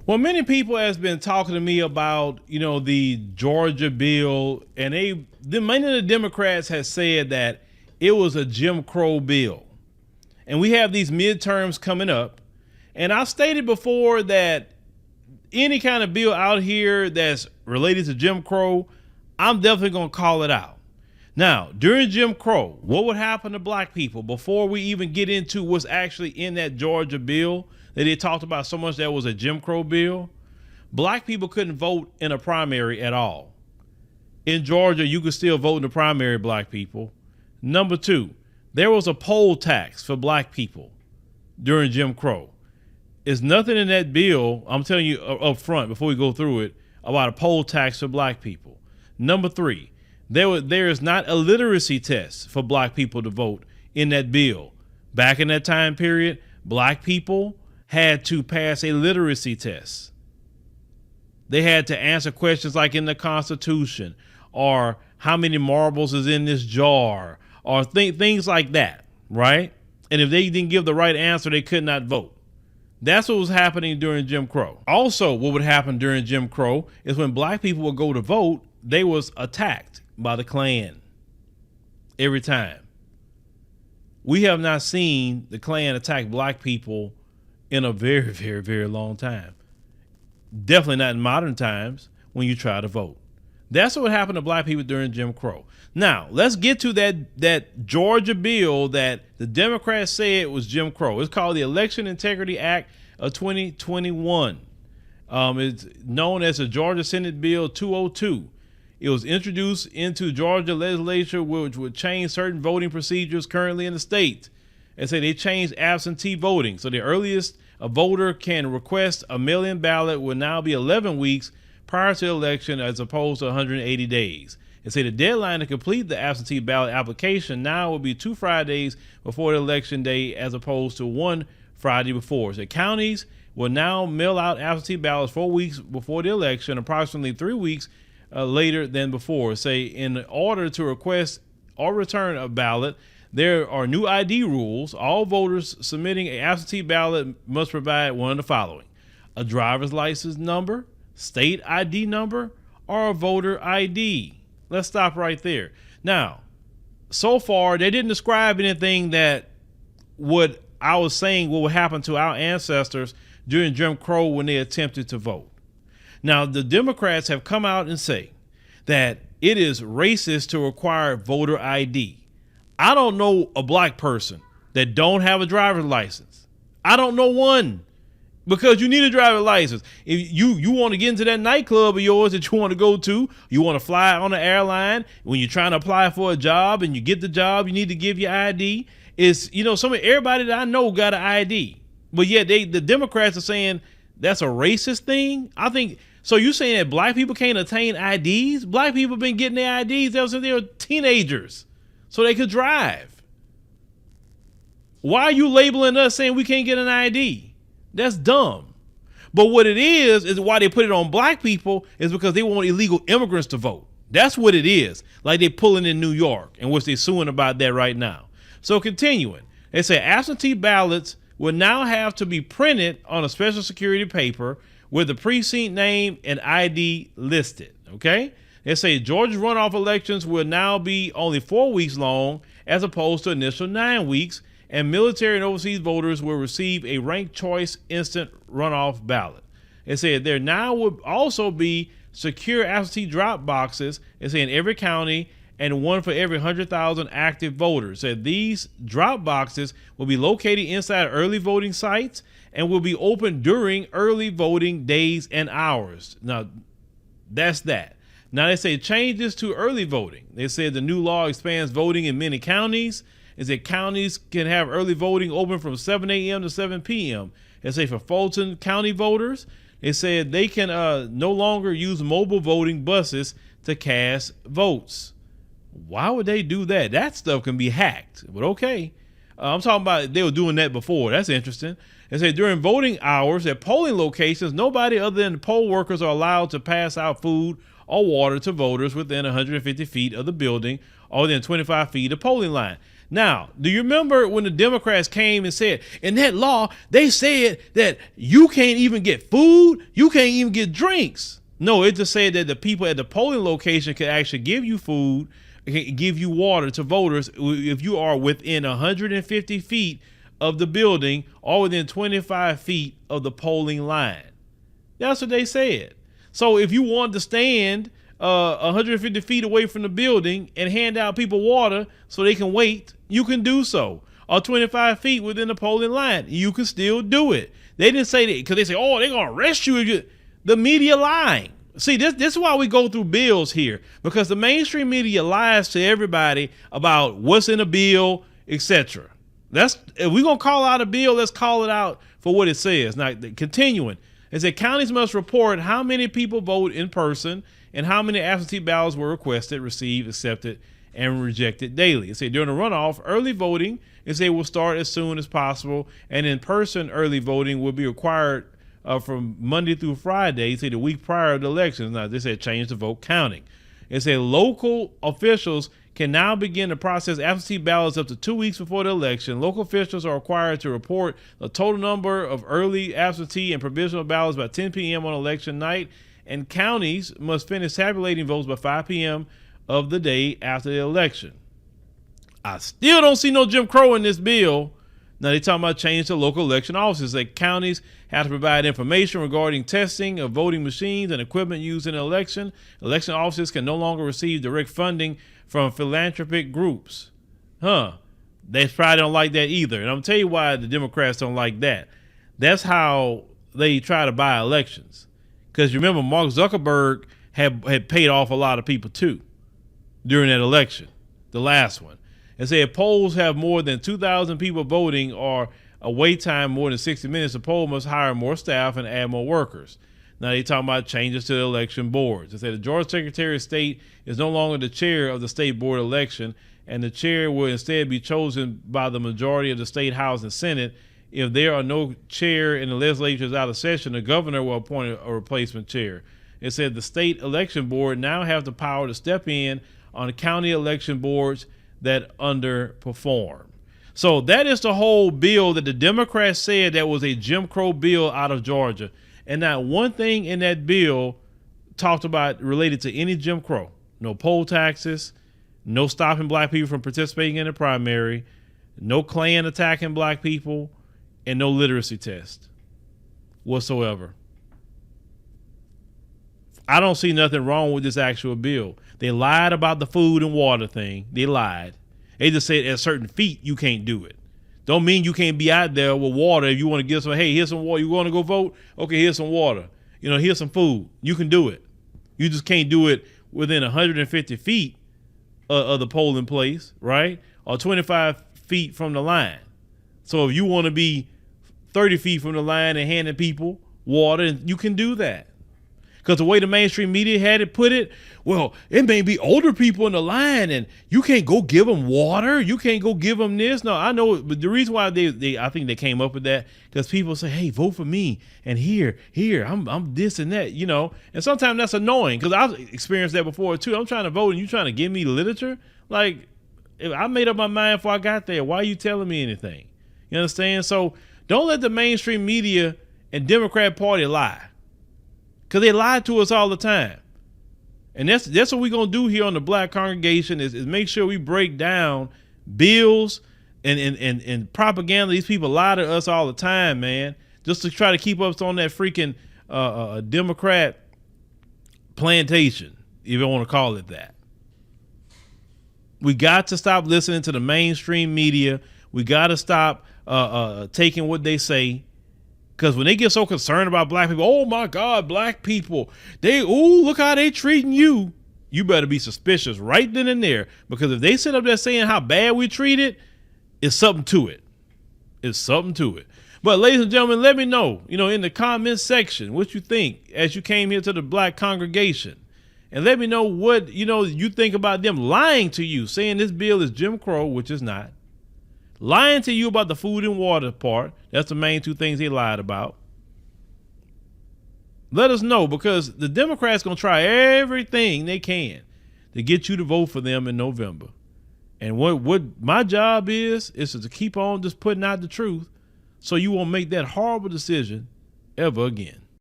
Well, many people has been talking to me about, the Georgia bill, and many of the Democrats has said that it was a Jim Crow bill. And we have these midterms coming up. And I stated before that any kind of bill out here that's related to Jim Crow, I'm definitely going to call it out. Now, during Jim Crow, what would happen to black people before we even get into what's actually in that Georgia bill that they talked about so much that was a Jim Crow bill? Black people couldn't vote in a primary at all. In Georgia, you could still vote in the primary, black people. Number two, there was a poll tax for black people during Jim Crow. There's nothing in that bill, I'm telling you up front before we go through it, about a poll tax for black people. Number three, there is not a literacy test for black people to vote in that bill. Back in that time period, black people had to pass a literacy test. They had to answer questions like in the Constitution, or how many marbles is in this jar, or things like that, right? And if they didn't give the right answer, they could not vote. That's what was happening during Jim Crow. Also, what would happen during Jim Crow is when black people would go to vote, they was attacked by the Klan every time. We have not seen the Klan attack black people in a very, very, very long time. Definitely not in modern times when you try to vote. That's what happened to black people during Jim Crow. Now, let's get to that Georgia bill that the Democrats said was Jim Crow. It's called the Election Integrity Act of 2021. It's known as the Georgia Senate Bill 202. It was introduced into Georgia legislature, which would change certain voting procedures currently in the state. And say they changed absentee voting. So the earliest a voter can request a mail-in ballot will now be 11 weeks prior to the election as opposed to 180 days. And say the deadline to complete the absentee ballot application now will be 2 Fridays before the election day as opposed to 1 Friday before. So counties will now mail out absentee ballots 4 weeks before the election, approximately 3 weeks later than before. Say in order to request or return a ballot, there are new ID rules. All voters submitting an absentee ballot must provide one of the following: a driver's license number, state ID number, or a voter ID. Let's stop right there. Now, so far, they didn't describe anything that what I was saying what would happen to our ancestors during Jim Crow when they attempted to vote. Now, the Democrats have come out and say that it is racist to require voter ID. I don't know a black person that don't have a driver's license. I don't know one, because you need a driver's license. If you want to get into that nightclub of yours that you want to go to, you want to fly on an airline, when you're trying to apply for a job and you get the job, you need to give your ID. Everybody that I know got an ID, but yet the Democrats are saying that's a racist thing. I think so. You saying that black people can't attain IDs? Black people been getting their IDs ever since they were teenagers, so they could drive. Why are you labeling us saying we can't get an ID? That's dumb. But what it is why they put it on black people is because they want illegal immigrants to vote. That's what it is. Like they're pulling in New York, and which they're suing about that right now. So continuing, they say absentee ballots will now have to be printed on a special security paper with the precinct name and ID listed. Okay. They say Georgia's runoff elections will now be only 4 weeks long as opposed to initial 9 weeks, and military and overseas voters will receive a ranked choice instant runoff ballot. They said there now will also be secure absentee drop boxes, they say in every county, and one for every 100,000 active voters. Said these drop boxes will be located inside early voting sites and will be open during early voting days and hours. Now, that's that. Now, they say changes to early voting. They said the new law expands voting in many counties. Is that counties can have early voting open from 7 a.m. to 7 p.m. They say for Fulton County voters, they said they can no longer use mobile voting buses to cast votes. Why would they do that? That stuff can be hacked, but okay. I'm talking about they were doing that before. That's interesting. They say during voting hours at polling locations, nobody other than the poll workers are allowed to pass out food or water to voters within 150 feet of the building or within 25 feet of polling line. Now, do you remember when the Democrats came and said, in that law, they said that you can't even get food, you can't even get drinks? No, it just said that the people at the polling location can actually give you food, give you water to voters if you are within 150 feet of the building or within 25 feet of the polling line. That's what they said. So if you want to stand 150 feet away from the building and hand out people water so they can wait, you can do so. Or 25 feet within the polling line, you can still do it. They didn't say that because they say, oh, they're going to arrest you if you. The media lying. See, this is why we go through bills here, because the mainstream media lies to everybody about what's in a bill, etc. If we're going to call out a bill, let's call it out for what it says. Now, continuing, it said counties must report how many people vote in person and how many absentee ballots were requested, received, accepted, and rejected daily. It said during the runoff, early voting, it said will start as soon as possible, and in-person early voting will be required from Monday through Friday, say the week prior to the elections. Now, they said change the vote counting. It said local officials can now begin to process absentee ballots up to 2 weeks before the election. Local officials are required to report the total number of early absentee and provisional ballots by 10 p.m. on election night, and counties must finish tabulating votes by 5 p.m. of the day after the election. I still don't see no Jim Crow in this bill. Now they're talking about change to local election offices. That counties have to provide information regarding testing of voting machines and equipment used in an election. Election offices can no longer receive direct funding from philanthropic groups. They probably don't like that either. And I'm tell you why the Democrats don't like that. That's how they try to buy elections. Because remember, Mark Zuckerberg had paid off a lot of people too during that election, the last one. And say if polls have more than 2,000 people voting or a wait time more than 60 minutes, the poll must hire more staff and add more workers. Now they talking about changes to the election boards. They say the Georgia Secretary of State is no longer the chair of the state board election, and the chair will instead be chosen by the majority of the state House and Senate. If there are no chair and the legislature is out of session, the governor will appoint a replacement chair. It said the state election board now have the power to step in on county election boards that underperform. So that is the whole bill that the Democrats said that was a Jim Crow bill out of Georgia. And not one thing in that bill talked about related to any Jim Crow. No poll taxes, no stopping black people from participating in the primary, no Klan attacking black people, and no literacy test whatsoever. I don't see nothing wrong with this actual bill. They lied about the food and water thing. They lied. They just said at certain feet you can't do it. Don't mean you can't be out there with water if you want to give some, hey, here's some water. You want to go vote? Okay, here's some water. Here's some food. You can do it. You just can't do it within 150 feet of the polling place, right? Or 25 feet from the line. So if you want to be 30 feet from the line and handing people water, you can do that. Because the way the mainstream media had it put it, well, it may be older people in the line and you can't go give them water. You can't go give them this. No, I know. But the reason why I think they came up with that, because people say, hey, vote for me. And here, I'm this and that, And sometimes that's annoying because I've experienced that before, too. I'm trying to vote and you trying to give me literature. Like, if I made up my mind before I got there. Why are you telling me anything? You understand? So don't let the mainstream media and Democrat Party lie. Because they lie to us all the time. And that's what we're going to do here on the Black Congregation is make sure we break down bills and propaganda. These people lie to us all the time, man, just to try to keep us on that freaking Democrat plantation, if you want to call it that. We got to stop listening to the mainstream media. We got to stop taking what they say. Because when they get so concerned about black people, oh my God, black people, look how they treating you. You better be suspicious right then and there. Because if they sit up there saying how bad we treat it, it's something to it. It's something to it. But ladies and gentlemen, let me know, in the comments section, what you think as you came here to the Black Congregation. And let me know what, you think about them lying to you, saying this bill is Jim Crow, which is not. Lying to you about the food and water part. That's the main two things they lied about. Let us know, because the Democrats going to try everything they can to get you to vote for them in November. And what my job is to keep on just putting out the truth so you won't make that horrible decision ever again.